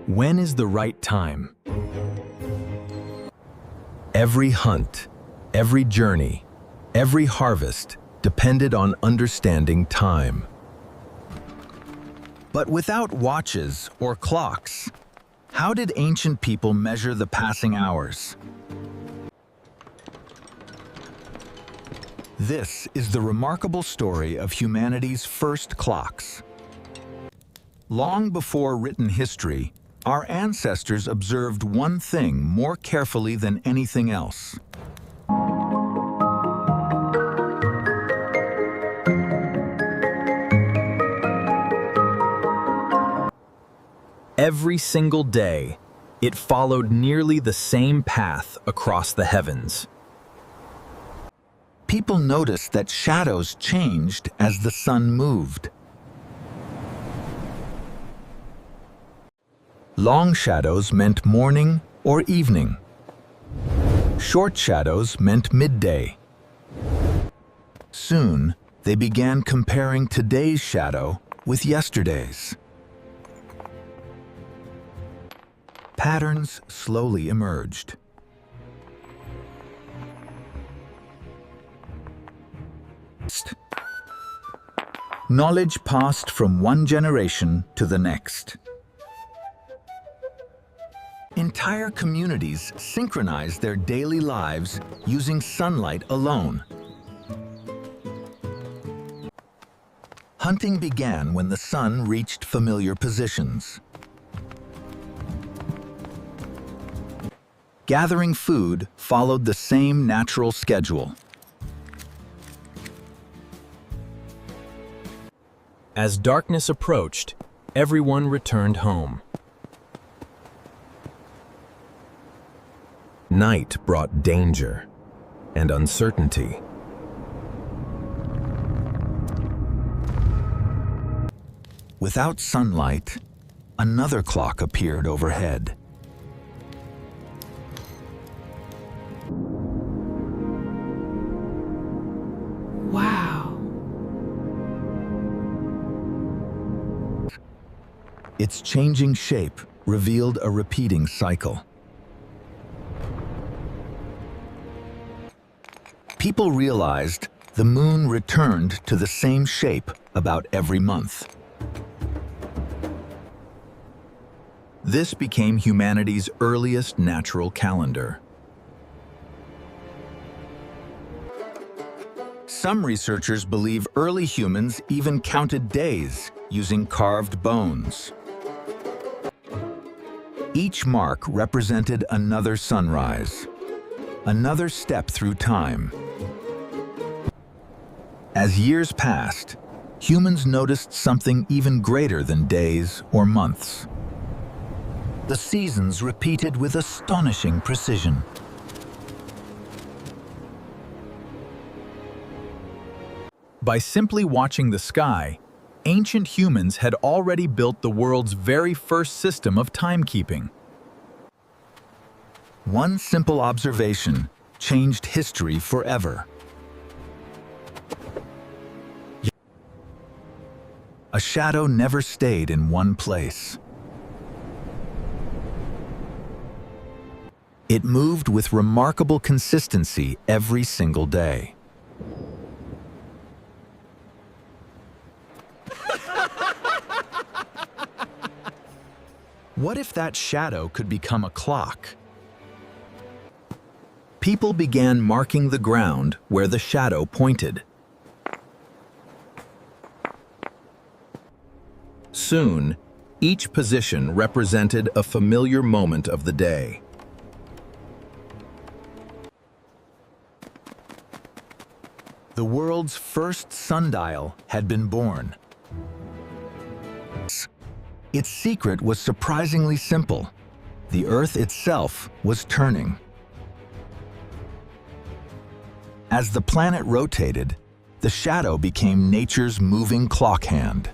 When is the right time? Every hunt, every journey, every harvest depended on understanding time. But without watches or clocks, how did ancient people measure the passing hours? This is the remarkable story of humanity's first clocks. Long before written history, our ancestors observed one thing more carefully than anything else. Every single day, it followed nearly the same path across the heavens. People noticed that shadows changed as the sun moved. Long shadows meant morning or evening. Short shadows meant midday. Soon, they began comparing today's shadow with yesterday's. Patterns slowly emerged. Knowledge passed from one generation to the next. Entire communities synchronized their daily lives using sunlight alone. Hunting began when the sun reached familiar positions. Gathering food followed the same natural schedule. As darkness approached, everyone returned home. Night brought danger and uncertainty. Without sunlight, another clock appeared overhead. Wow. Its changing shape revealed a repeating cycle. People realized the moon returned to the same shape about every month. This became humanity's earliest natural calendar. Some researchers believe early humans even counted days using carved bones. Each mark represented another sunrise, another step through time. As years passed, humans noticed something even greater than days or months. The seasons repeated with astonishing precision. By simply watching the sky, ancient humans had already built the world's very first system of timekeeping. One simple observation changed history forever. A shadow never stayed in one place. It moved with remarkable consistency every single day. What if that shadow could become a clock? People began marking the ground where the shadow pointed. Soon, each position represented a familiar moment of the day. The world's first sundial had been born. Its secret was surprisingly simple. The Earth itself was turning. As the planet rotated, the shadow became nature's moving clock hand.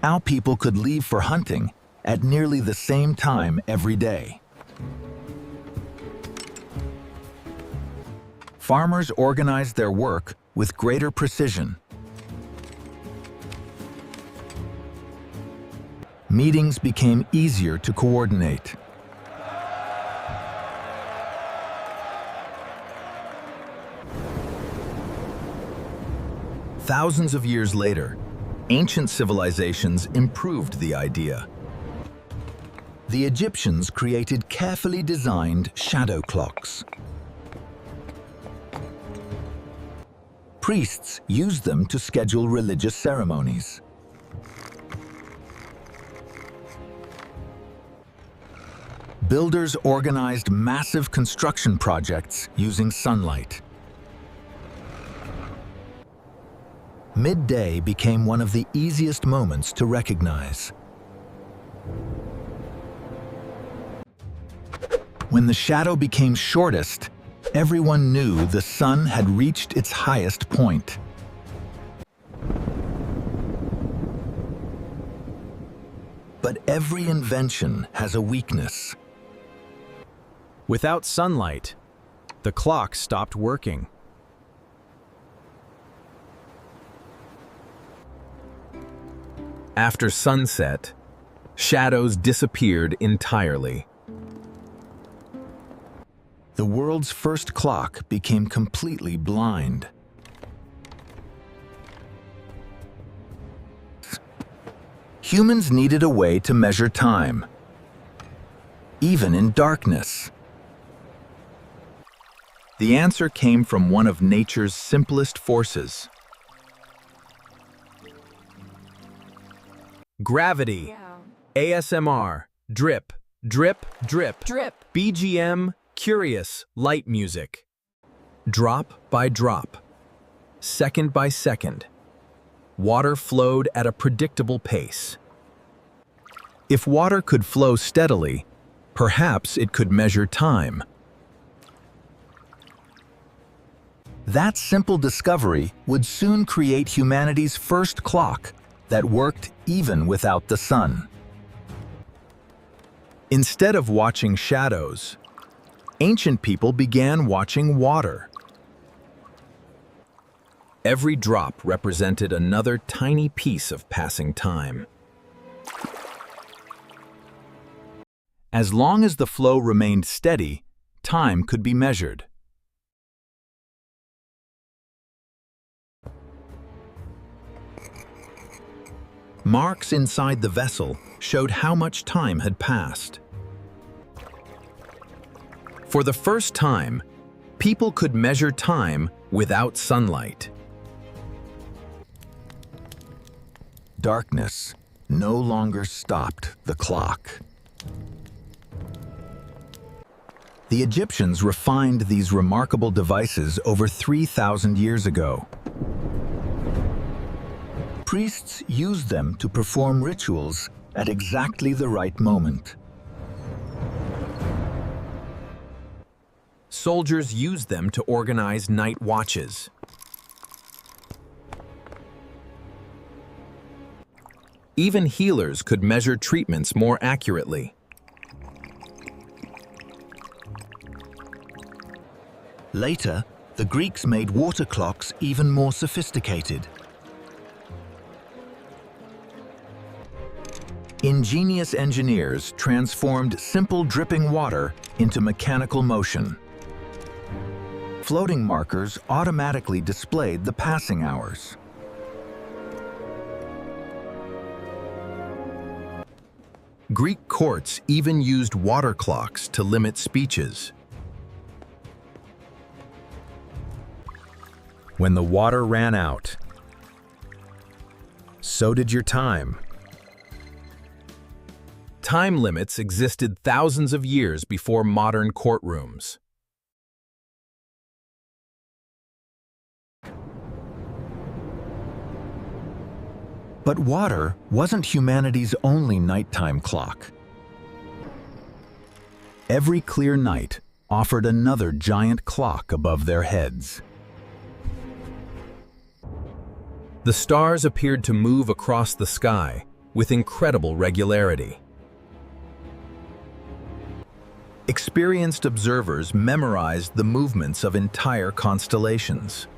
Now people could leave for hunting at nearly the same time every day. Farmers organized their work with greater precision. meetings became easier to coordinate. Thousands of years later, ancient civilizations improved the idea. The Egyptians created carefully designed shadow clocks. Priests used them to schedule religious ceremonies. Builders organized massive construction projects using sunlight. Midday became one of the easiest moments to recognize. When the shadow became shortest, everyone knew the sun had reached its highest point. But every invention has a weakness. Without sunlight, the clock stopped working. After sunset, shadows disappeared entirely. The world's first clock became completely blind. Humans needed a way to measure time, even in darkness. The answer came from one of nature's simplest forces: gravity. ASMR, drip, drip, drip, Drip. BGM, curious, light music. Drop by drop, second by second, water flowed at a predictable pace. If water could flow steadily, perhaps it could measure time. That simple discovery would soon create humanity's first clock that worked even without the sun. Instead of watching shadows, ancient people began watching water. Every drop represented another tiny piece of passing time. As long as the flow remained steady, time could be measured. Marks inside the vessel showed how much time had passed. For the first time, people could measure time without sunlight. Darkness no longer stopped the clock. The Egyptians refined these remarkable devices over 3,000 years ago. Priests used them to perform rituals at exactly the right moment. Soldiers used them to organize night watches. Even healers could measure treatments more accurately. Later, the Greeks made water clocks even more sophisticated. Ingenious engineers transformed simple dripping water into mechanical motion. Floating markers automatically displayed the passing hours. Greek courts even used water clocks to limit speeches. When the water ran out, so did your time. Time limits existed thousands of years before modern courtrooms. But water wasn't humanity's only nighttime clock. Every clear night offered another giant clock above their heads. The stars appeared to move across the sky with incredible regularity. Experienced observers memorized the movements of entire constellations.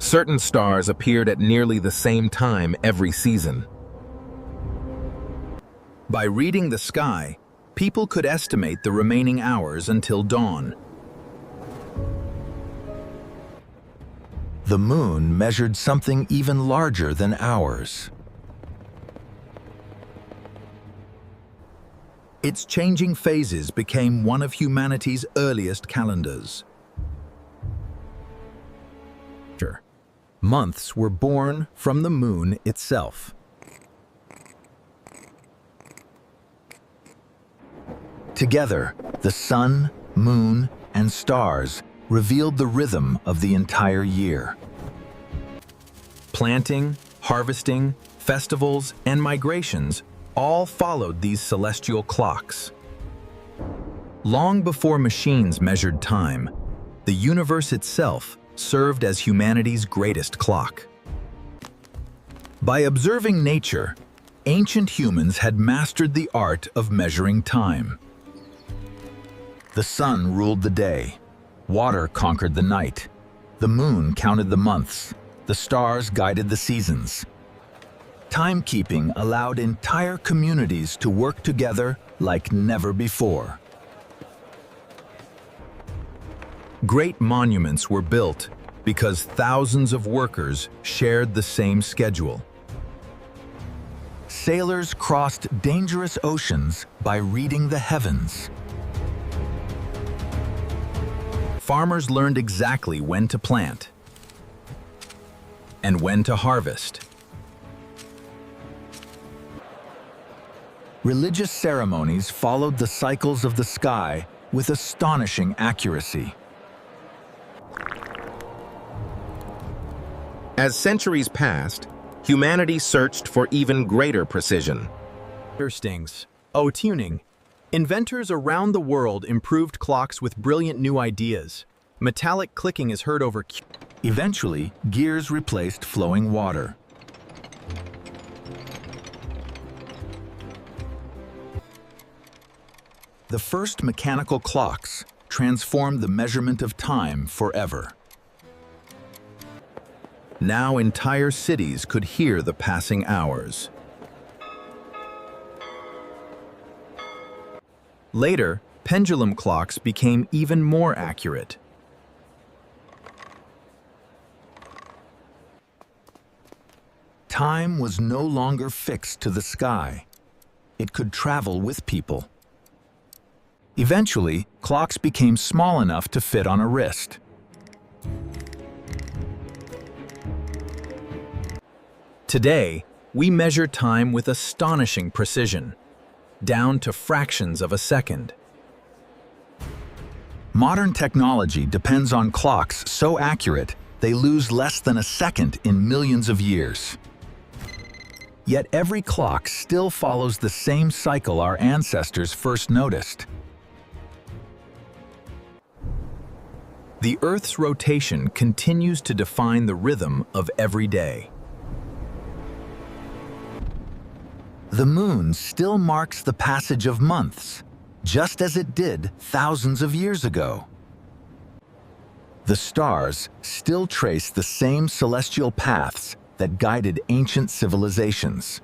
Certain stars appeared at nearly the same time every season. By reading the sky, people could estimate the remaining hours until dawn. The moon measured something even larger than hours. Its changing phases became one of humanity's earliest calendars. Months were born from the moon itself. Together, the sun, moon, and stars revealed the rhythm of the entire year. Planting, harvesting, festivals, and migrations all followed these celestial clocks. Long before machines measured time, the universe itself served as humanity's greatest clock. By observing nature, ancient humans had mastered the art of measuring time. The sun ruled the day, water conquered the night, the moon counted the months, the stars guided the seasons. Timekeeping allowed entire communities to work together like never before. Great monuments were built because thousands of workers shared the same schedule. Sailors crossed dangerous oceans by reading the heavens. Farmers learned exactly when to plant and when to harvest. Religious ceremonies followed the cycles of the sky with astonishing accuracy. As centuries passed, humanity searched for even greater precision. Stings. Oh, tuning. Inventors around the world improved clocks with brilliant new ideas. Metallic clicking is heard over. Eventually, gears replaced flowing water. The first mechanical clocks transformed the measurement of time forever. Now entire cities could hear the passing hours. Later, pendulum clocks became even more accurate. Time was no longer fixed to the sky. It could travel with people. Eventually, clocks became small enough to fit on a wrist. Today, we measure time with astonishing precision, down to fractions of a second. Modern technology depends on clocks so accurate they lose less than a second in millions of years. Yet every clock still follows the same cycle our ancestors first noticed. The Earth's rotation continues to define the rhythm of every day. The moon still marks the passage of months, just as it did thousands of years ago. The stars still trace the same celestial paths that guided ancient civilizations.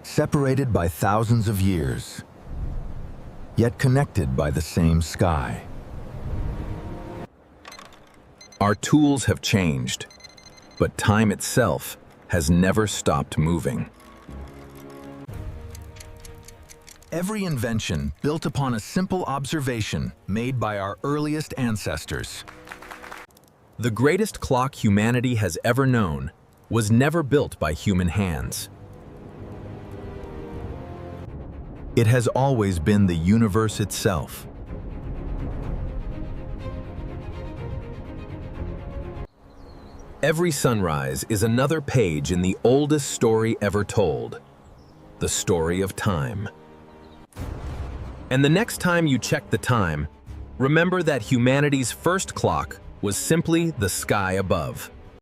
Separated by thousands of years, yet connected by the same sky. Our tools have changed, but time itself has never stopped moving. Every invention built upon a simple observation made by our earliest ancestors. The greatest clock humanity has ever known was never built by human hands. It has always been the universe itself. Every sunrise is another page in the oldest story ever told, the story of time. And the next time you check the time, remember that humanity's first clock was simply the sky above.